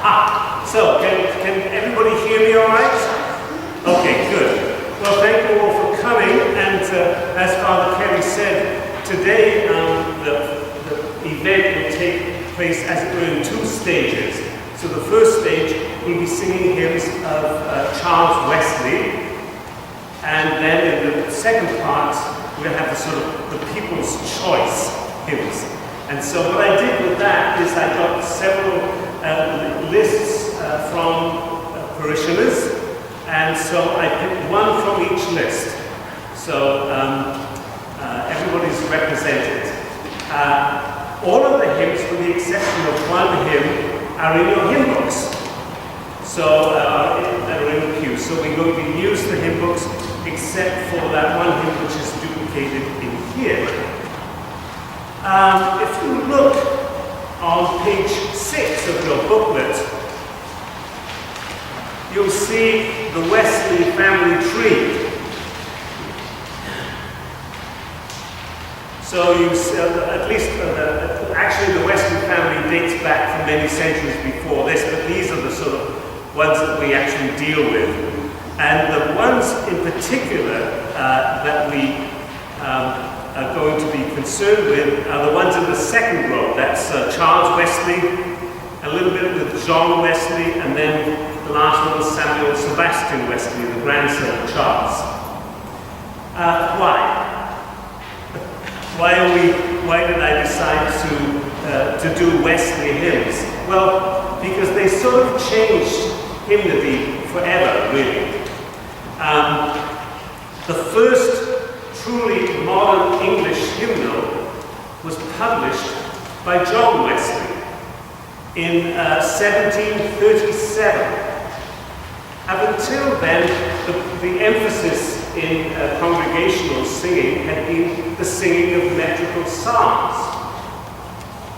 So, can everybody hear me all right? Okay, good. Well, thank you all for coming, and as Father Kelly said, today the event will take place, as it were, in two stages. So the first stage, we'll be singing hymns of Charles Wesley, and then in the second part, we'll have the sort of the People's Choice hymns. And so what I did with that is I got several lists from parishioners, and so I picked one from each list. So everybody's represented. All of the hymns, with the exception of one hymn, are in your hymn books. So that are in the pew. So we're going to use the hymn books, except for that one hymn which is duplicated in here. If you look on page 6 of your booklet, you'll see the Wesley family tree. So you see, at least, actually the Wesley family dates back from many centuries before this, but these are the sort of ones that we actually deal with. And the ones in particular that we are going to be concerned with are the ones in the second row. That's Charles Wesley, a little bit with John Wesley, and then the last one is Samuel Sebastian Wesley, the grandson of Charles. Why? Why did I decide to do Wesley hymns? Well, because they sort of changed hymnody forever, really. The first truly modern English hymnal was published by John Wesley in 1737. Up until then, the emphasis in congregational singing had been the singing of metrical psalms,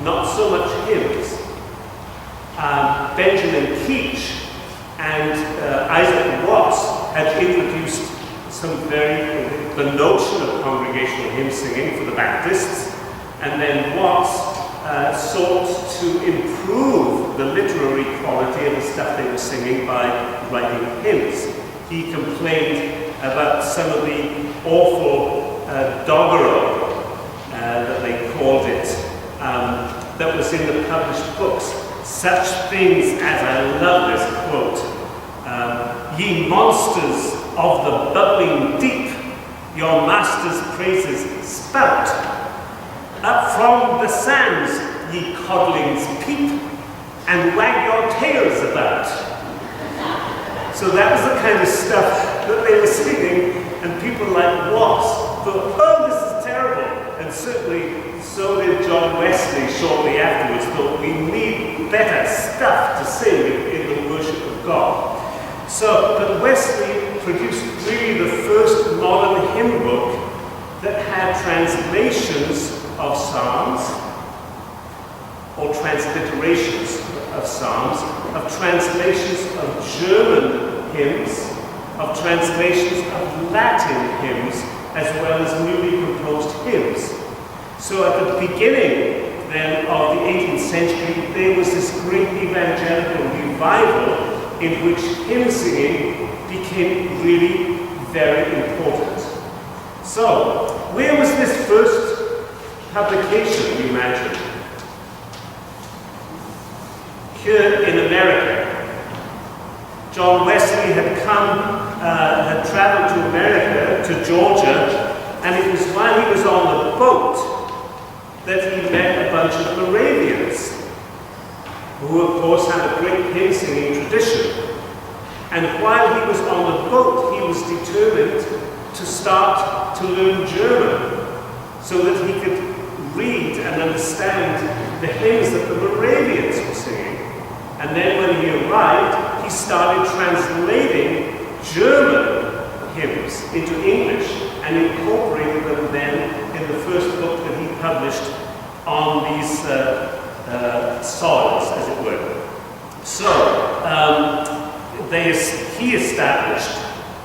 not so much hymns. Benjamin Keach and Isaac Watts had introduced the notion of congregational hymn singing for the Baptists, and then Watts sought to improve the literary quality of the stuff they were singing by writing hymns. He complained about some of the awful doggerel, that they called it, that was in the published books. Such things as, I love this quote, ye monsters of the bubbling deep, your master's praises spout. Up from the sands, ye codlings peep, and wag your tails about. So that was the kind of stuff that they were singing, and people like Watts thought, oh, this is terrible. And certainly, so did John Wesley shortly afterwards, thought we need better stuff to sing in the worship of God. So, but Wesley produced really the first modern hymn book that had translations of psalms, or transliterations of psalms, of translations of German hymns, of translations of Latin hymns, as well as newly composed hymns. So at the beginning then of the 18th century, there was this great evangelical revival in which hymn singing became really very important. So, where was this first publication, you imagine? Here in America. John Wesley had traveled to America, to Georgia, and it was while he was on the boat that he met a bunch of Moravians, who of course had a great hymn singing tradition. And while he was on the boat, he was determined to start to learn German so that he could read and understand the hymns that the Moravians were singing. And then when he arrived, he started translating German hymns into English and incorporated them then in the first book that he published on these soils, as it were. So, he established,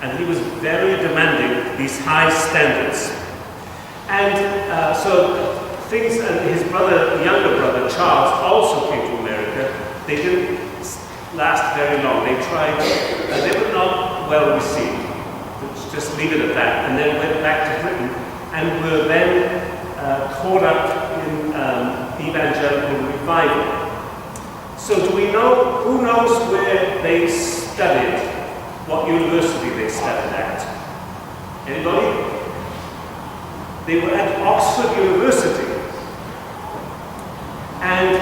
and he was very demanding, these high standards. And so things, and his brother, younger brother, Charles, also came to America. They didn't last very long. They tried, they were not well received. Let's just leave it at that. And then went back to Britain and were then caught up in evangelical revival. So do we know, who knows where they studied, what university they studied at? Anybody? They were at Oxford University. And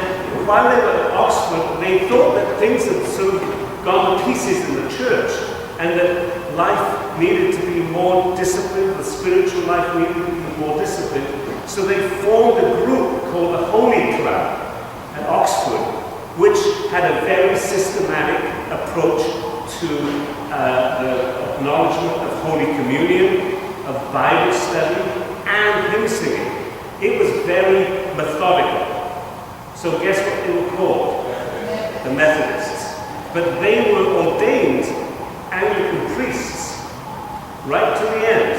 while they were at Oxford, they thought that things had sort of gone to pieces in the church and that life needed to be more disciplined, the spiritual life needed to be more disciplined. So they formed a group called the Holy Club at Oxford, which had a very systematic approach to the acknowledgement of Holy Communion, of Bible study, and hymn singing. It was very methodical. So guess what they were called? The Methodists. But they were ordained Anglican priests right to the end.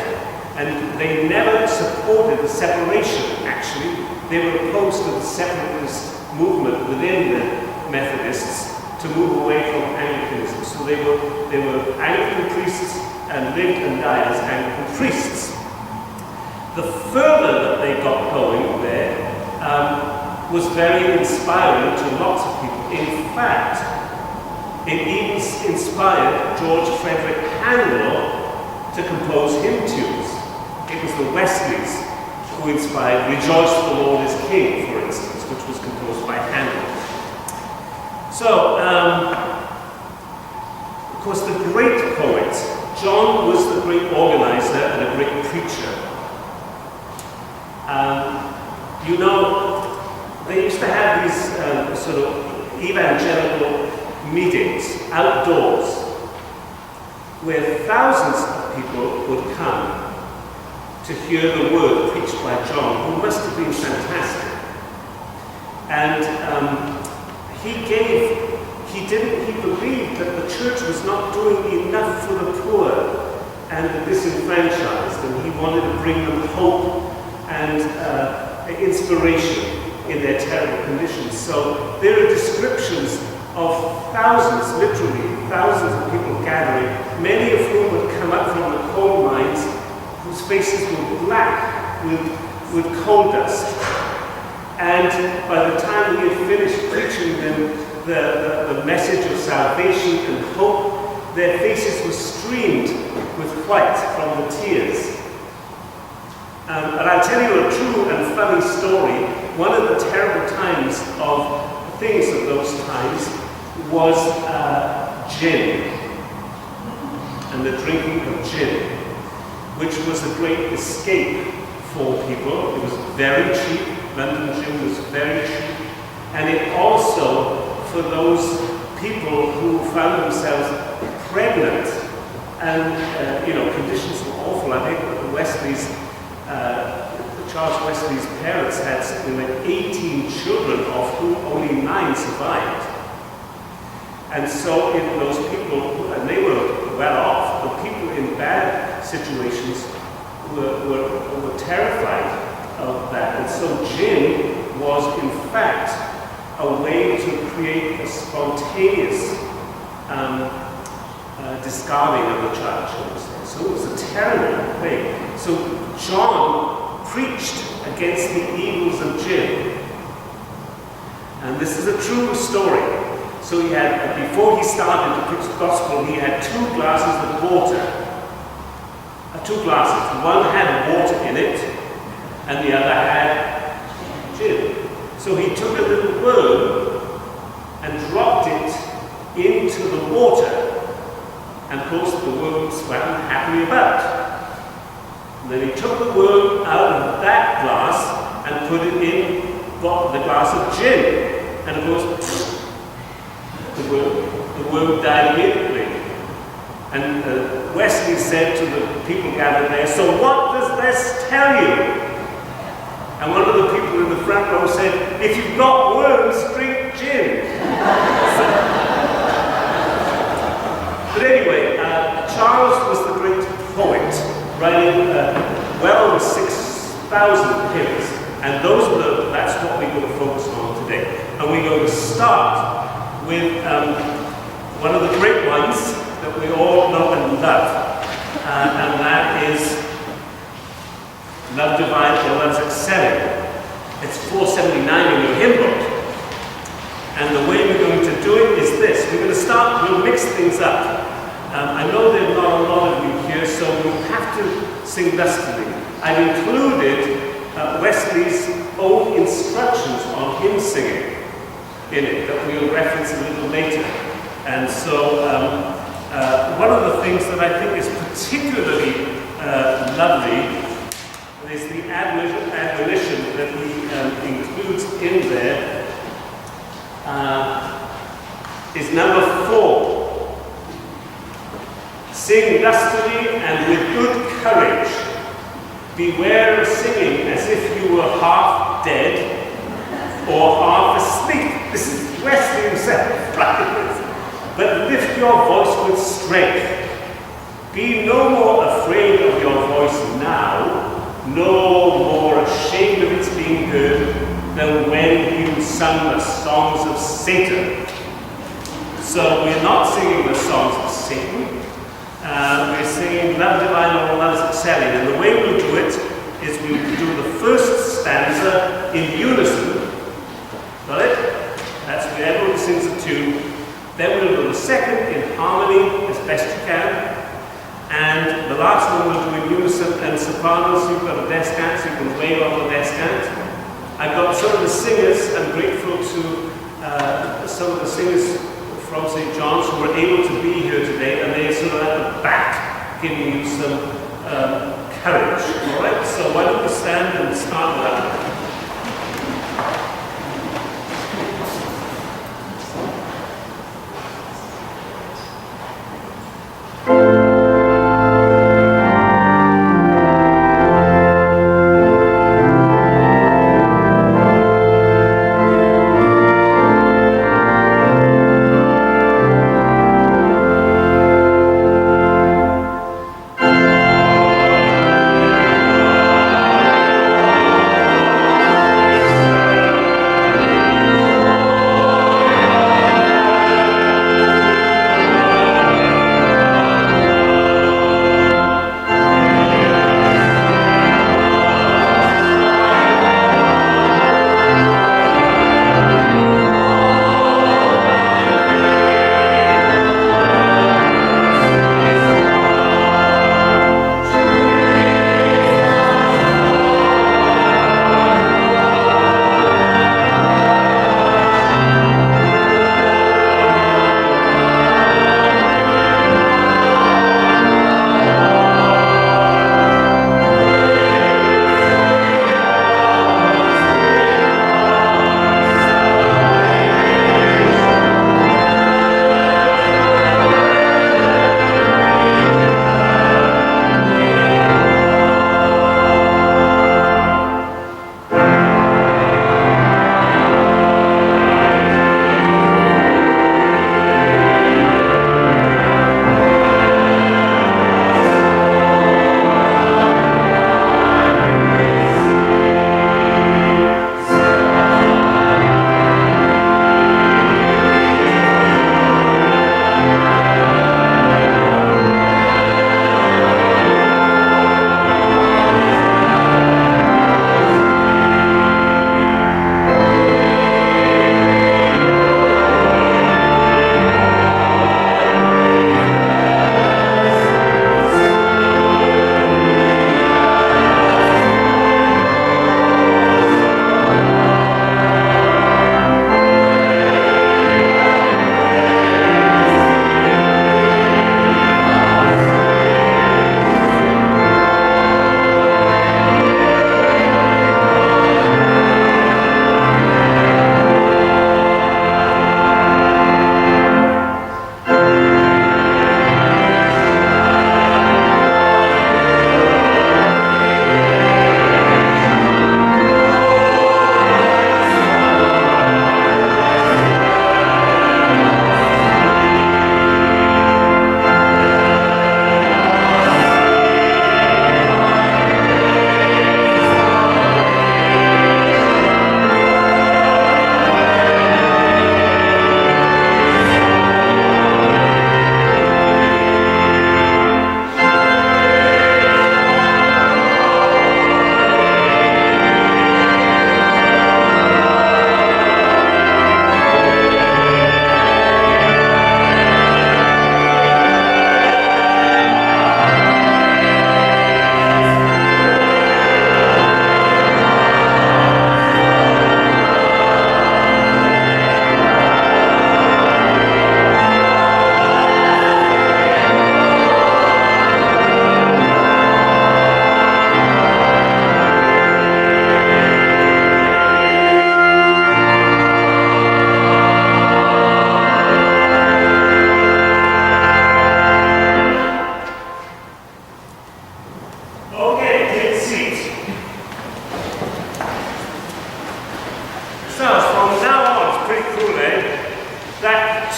And they never supported the separation, actually. They were opposed to the separatist movement within the Methodists to move away from Anglicanism. So they were Anglican priests and lived and died as Anglican priests. The further that they got going there was very inspiring to lots of people. In fact, it even inspired George Frederick Handel to compose hymn tunes. It was the Wesleys who inspired Rejoice the Lord is King, for instance, which was composed by Handel. So, of course, the great poet, John was the great organizer and a great preacher. You know, they used to have these sort of evangelical meetings outdoors where thousands of people would come to hear the word preached by John, who must have been fantastic. And he believed that the church was not doing enough for the poor and the disenfranchised, and he wanted to bring them hope and inspiration in their terrible conditions. So there are descriptions of thousands, literally thousands of people gathering, many of whom would come up from the coal mines, whose faces were black with coal dust. And by the time we had finished preaching them the message of salvation and hope, their faces were streamed with white from the tears. And I'll tell you a true and funny story. One of the terrible things of those times was gin, and the drinking of gin, which was a great escape for people. It was very cheap. London gin was very cheap. And it also, for those people who found themselves pregnant, and conditions were awful. I think the Wesleys, Charles Wesley's parents had something like 18 children, of whom only 9 survived. And so those people, and they were well off, the people in bad situations were terrified of that. And so gin was in fact a way to create a spontaneous discarding of the child, shall we say. So it was a terrible thing. So John preached against the evils of gin. And this is a true story. So he had, before he started to preach the gospel, he had 2 glasses of water. 2 glasses. One had water in it, and the other had gin. So he took a little worm and dropped it into the water. And of course the worm swam happily about. And then he took the worm out of that glass and put it in the glass of gin. And of course, the worm died immediately. And Wesley said to the people gathered there, "So what does this tell you?" And one of the people in the front row said, "If you've got worms, drink gin." But anyway, Charles was the great poet, writing well over 6,000 hymns. And that's what we're going to focus on today. And we're going to start with one of the great ones that we all know and love, and that is Love Divine or Love's Excelling. It's 479 in your hymn book. And the way we're going to do it is this. We're going to start, we'll mix things up. I know there are not a lot of you here, so we'll have to sing lustily. I've included Wesley's own instructions on hymn singing in it that we'll reference a little later. And so one of the things that I think is particularly lovely is the admonition that he includes in there is number 4. Sing lustily and with good courage. Beware of singing as if you were half dead or half asleep. This is Wesley himself, right? But lift your voice with strength. Be no more afraid of your voice now, no more ashamed of its being heard than when you sung the songs of Satan. So we're not singing the songs of Satan. We're singing Love Divine or Love's Excelling. And the way we'll do it is we'll do the first stanza in unison. Got it? That's where everyone sings a tune. Then we'll do the second in harmony as best you can. And the last one we'll do in unison. And sopranos, you've got a descant, so you can wave on the descant. I've got some of the singers. I'm grateful to some of the singers from St. John's who were able to be here today, and they're sort of at the back giving you some courage. All right, so why don't we stand and start with that?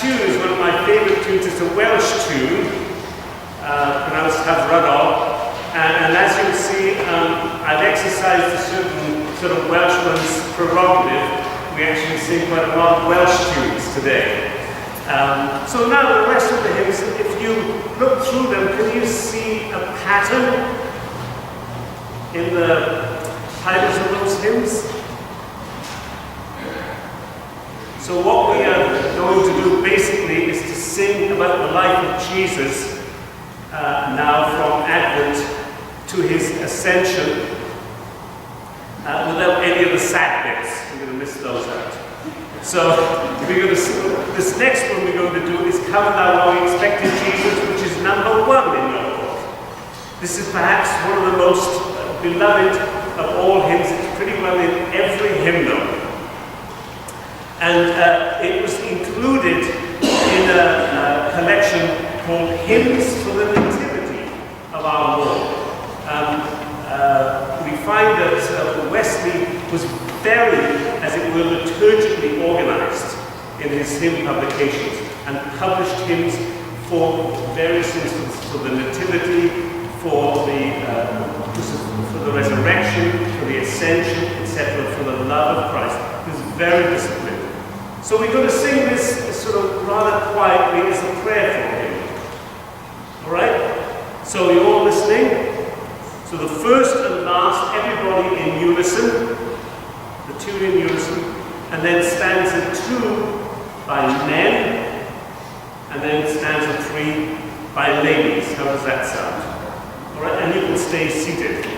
tune is one of my favourite tunes. It's a Welsh tune, pronounced Have Rudol. And as you'll see, I've exercised a certain sort of Welshman's prerogative. We actually sing quite a lot of Welsh tunes today. So now the rest of the hymns, if you look through them, can you see a pattern in the titles of those hymns? So what we are going to do basically is to sing about the life of Jesus now from Advent to his ascension without any of the sad bits. We're going to miss those out. So this next one we're going to do is Come Thou Long Expected Jesus, which is number 1 in your book. This is perhaps one of the most beloved of all hymns. It's pretty well in every hymnal. And it was included in a collection called Hymns for the Nativity of Our Lord. We find that Wesley was very, as it were, liturgically organized in his hymn publications and published hymns for various instances, for the Nativity, for the resurrection, for the ascension, etc., for the love of Christ. He was very disciplined. So we're going to sing this sort of rather quietly as a prayer for him. Alright? So you're all listening? So the first and last, everybody in unison, the tune in unison, and then stanza 2 by men, and then stanza 3 by ladies. How does that sound? Alright, and you can stay seated.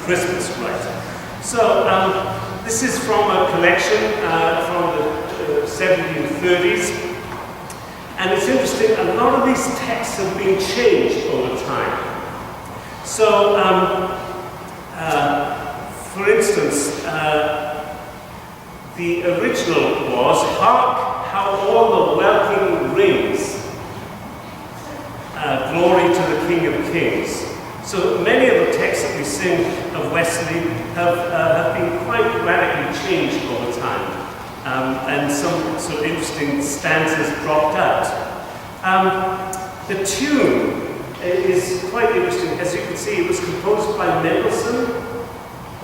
Christmas, right? So this is from a collection from the 1730s, and it's interesting, a lot of these texts have been changed over time. So For instance, the original was, "Hark, how all the welkin rings, glory to the King of Kings." So many of the texts that we sing of Wesley have been quite radically changed over time, and some sort of interesting stanzas dropped out. The tune is quite interesting. As you can see, it was composed by Mendelssohn,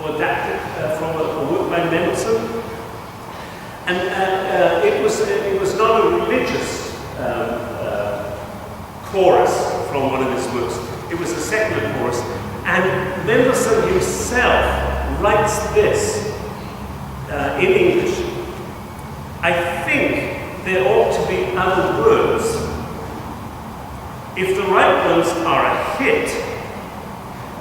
or adapted from a work by Mendelssohn, and it was not a religious chorus from one of his works. It was a secular chorus, and Mendelssohn himself writes this in English. I think there ought to be other words. If the right ones are a hit,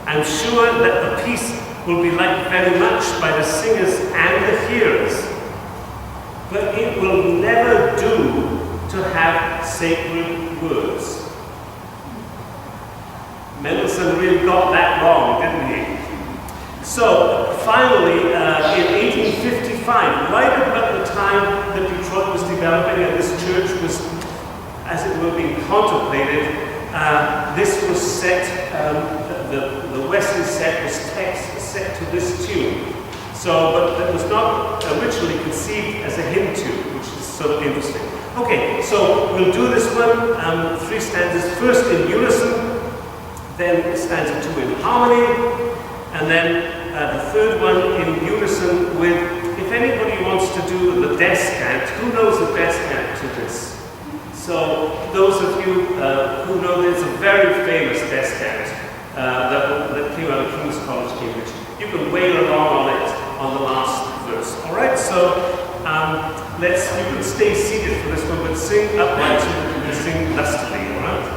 I'm sure that the piece will be liked very much by the singers and the hearers. But it will never do to have sacred words. Mendelssohn really got that wrong, didn't he? So, finally, in 1855, right about the time that Detroit was developing and this church was, as it were, being contemplated, this was set, the Wesley set was set to this tune. So, but it was not originally conceived as a hymn tune, which is sort of interesting. Okay, so we'll do this one, 3 stanzas, first in unison, then stanza 2 in harmony, and then the third one in unison with, if anybody wants to do the descant, who knows the descant to this? So those of you who know, there's a very famous descant that came out of King's College, Cambridge. You can wail along on it on the last verse. All right, so you can stay seated for this one, but sing upright so you can sing lustily, all right?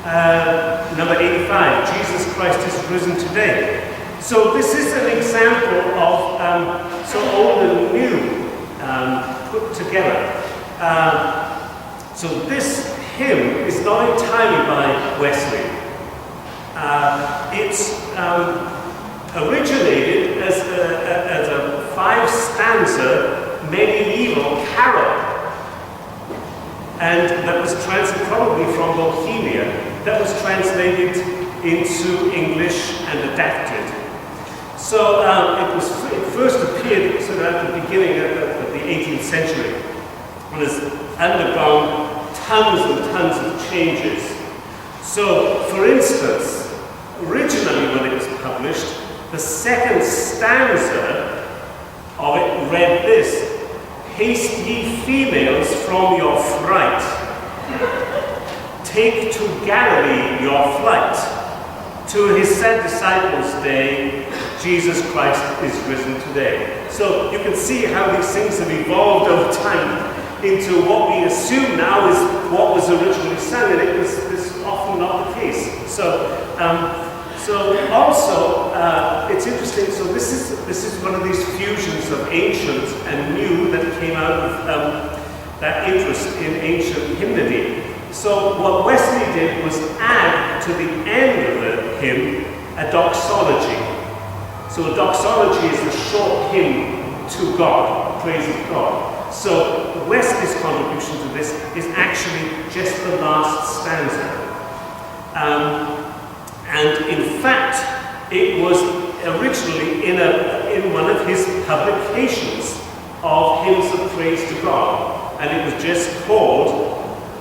Number 85, Jesus Christ is risen today. So this is an example of so old and new put together. So this hymn is not entirely by Wesley. It's originated as a 5-stanza medieval carol, and that was probably from Bohemia, that was translated into English and adapted. So it first appeared sort of at the beginning of the 18th century, and has undergone tons and tons of changes. So, for instance, originally when it was published, the second stanza of it read this: "Haste ye females from your fright, take to Galilee your flight. To his sad disciples' day, Jesus Christ is risen today." So you can see how these things have evolved over time into what we assume now is what was originally sung, and it was often not the case. So also it's interesting. So this is one of these fusions of ancient and new that came out of that interest in ancient hymnody. So what Wesley did was add to the end of the hymn a doxology. So a doxology is a short hymn to God, praise of God. So Wesley's contribution to this is actually just the last stanza. And in fact, it was originally in one of his publications of hymns of praise to God, and it was just called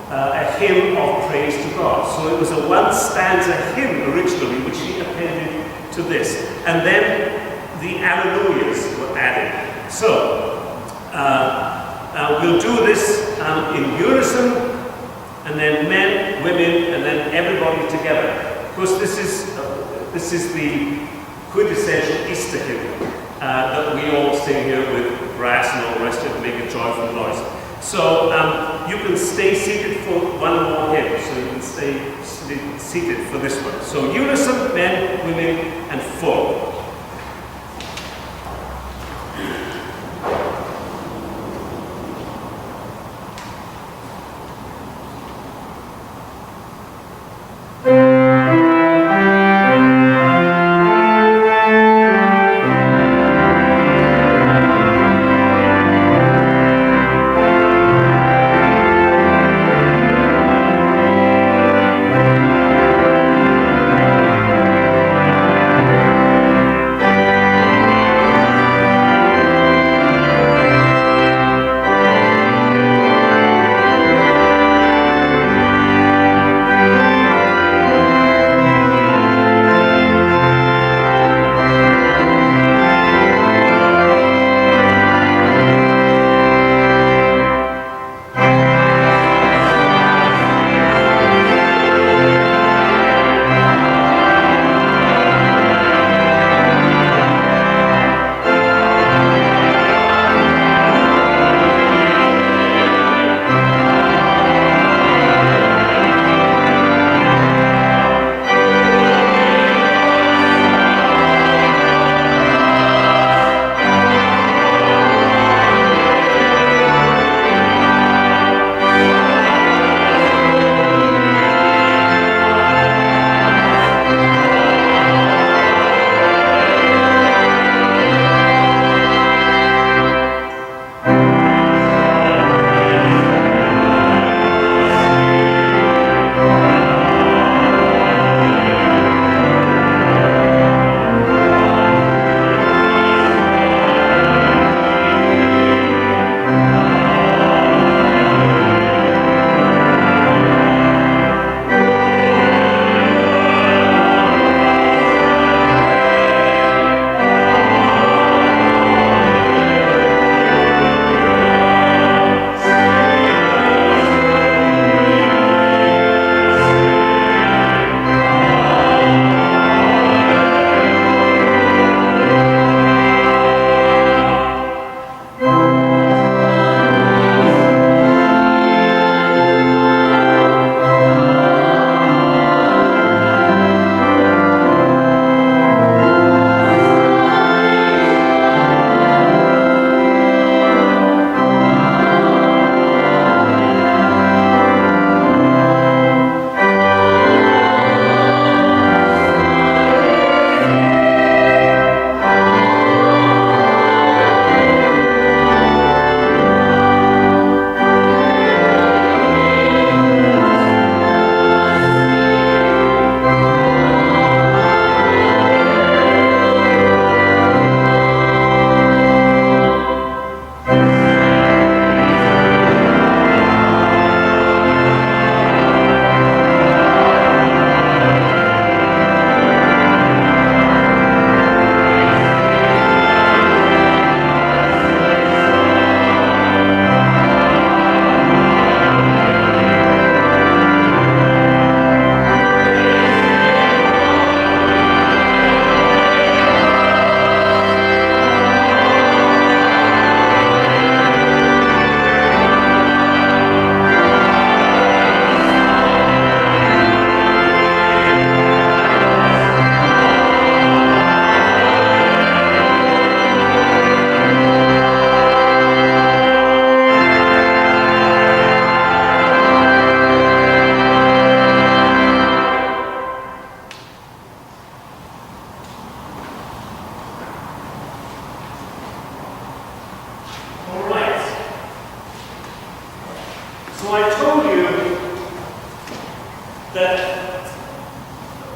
a hymn of praise to God. So it was a 1-stanza hymn originally, which he appended to this, and then the Alleluias were added. So we'll do this in unison, and then men, women, and then everybody together. Of course, this is the quintessential Easter hymn that we all sing here with brass and all the rest of it, make a joyful noise. So you can stay seated for one more hymn, so you can stay seated for this one. So unison, men, women, and full.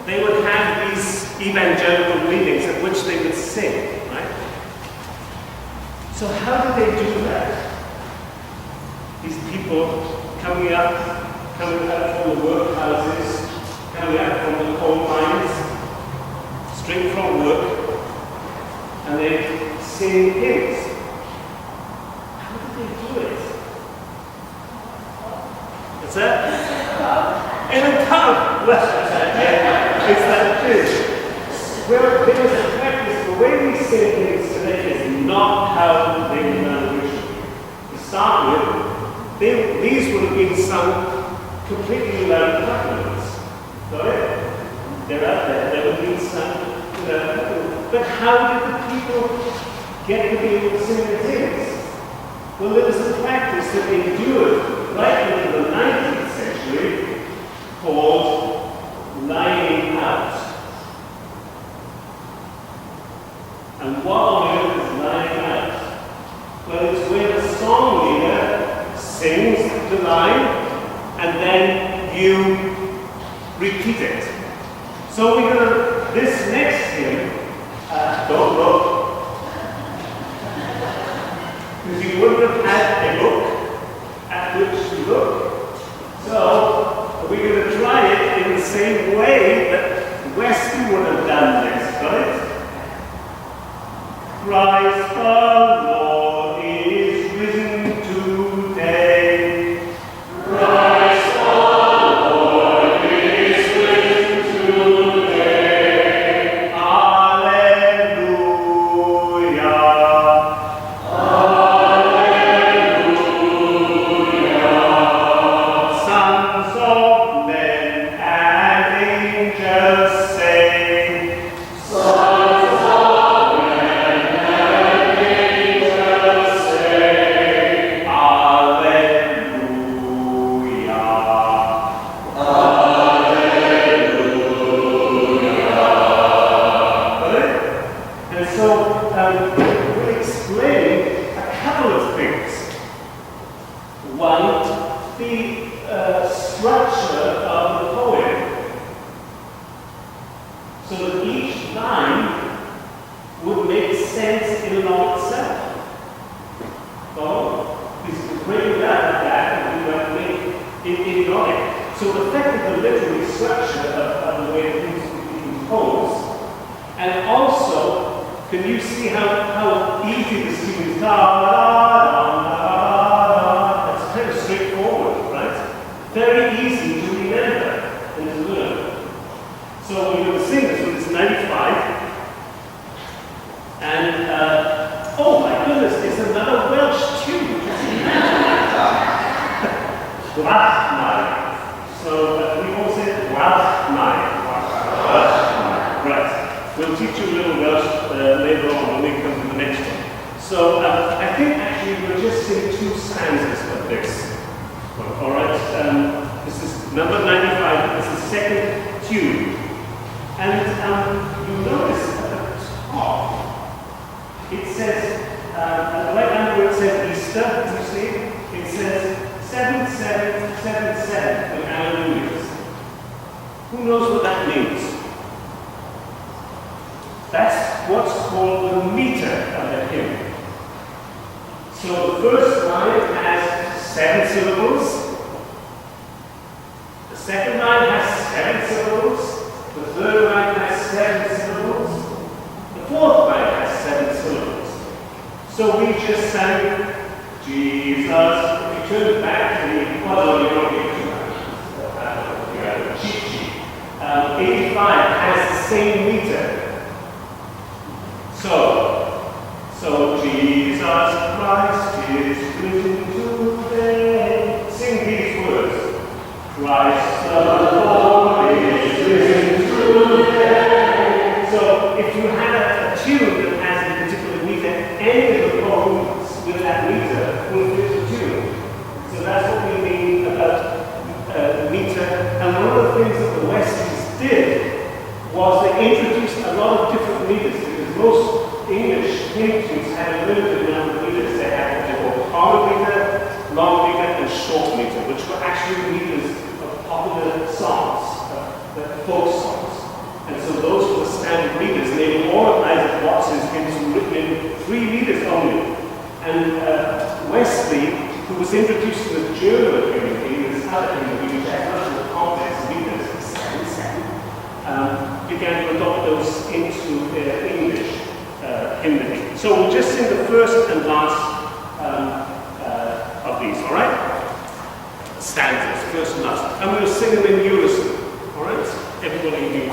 they would have these evangelical readings at which they would sing, right? So how did they do that? These people coming out from the workhouses, coming out from the coal mines, straight from work, and they sing hymns. How did they do it? What's that? In a pub! It's that this. Well, there was a practice. The way we sing hymns today is not how they were done originally. To start with, these would have been sung completely without accompaniments. Got it? They're out there. They would have been sung without accompaniments. But how did the people get to be able to sing the hymns? Well, there was a practice that endured right into the 19th century called lining out. And what on earth is lining out? Well, it's where the song leader sings the line and then you repeat it. So we're going to, this next hymn, don't look, because you wouldn't have had a book at which to look. So we're going to try it in the same way that Wesley would have done this, right? Christ the Lord is risen today. Christ the Lord is risen today. Alleluia. Sons of men and angels sing. Sons of men and angels sing. Alleluia. Alleluia. And so we'll explain a couple of things. One, the structure of the poem, so that each line would make sense in and of itself. Oh, because to break it out of that, we might make it idiotic. So affected the literary structure of the way things would be composed. And also, can you see how easy the students It's kind of straightforward, right? Very easy to remember and to learn. So we're going to sing this when it's 95. And, oh my goodness, it's another Welsh tune. Gwalchmai. So we all say Gwalchmai. Right. We'll teach you a little Welsh later on when we come to the next one. So I think actually we'll just sing two stanzas of this. All right. This is number 95. This is the second tune. And you notice at the top, it says, at the right hand where it says Easter, you see, it says 7777 with Alleluias. Who knows what that means? That's what's called the meter of the hymn. So the first line has 7 syllables. The second line has 7 syllables. The third line has 7 syllables. The fourth line has 7 syllables. So we just sang Jesus. If you turn it back to the, well, you don't need to. Cheat sheet. 85 has the same meter. So Jesus Christ is risen today. Sing these words. Christ the Lord is risen today. So if you had a tune that has a particular meter, any of the poems with that meter will fit the tune. So that's what we mean about meter. And one of the things that the Wesleys did was they introduced a lot of different meters, because most English hymn tunes had a limited number of meters. They had what they called common meter, long meter, and short meter, which were actually meters of popular songs, folk songs. And so those were the standard readers. Nearly all of Isaac Watts's hymns were written in 3 readers only. And Wesley, who was introduced to the German hymn, this other hymn, which had much more complex readers, began to adopt those into English hymnody. So we'll just sing the first and last of these, all right? Stanzas, first and last. And we'll sing them in unison, all right? Everybody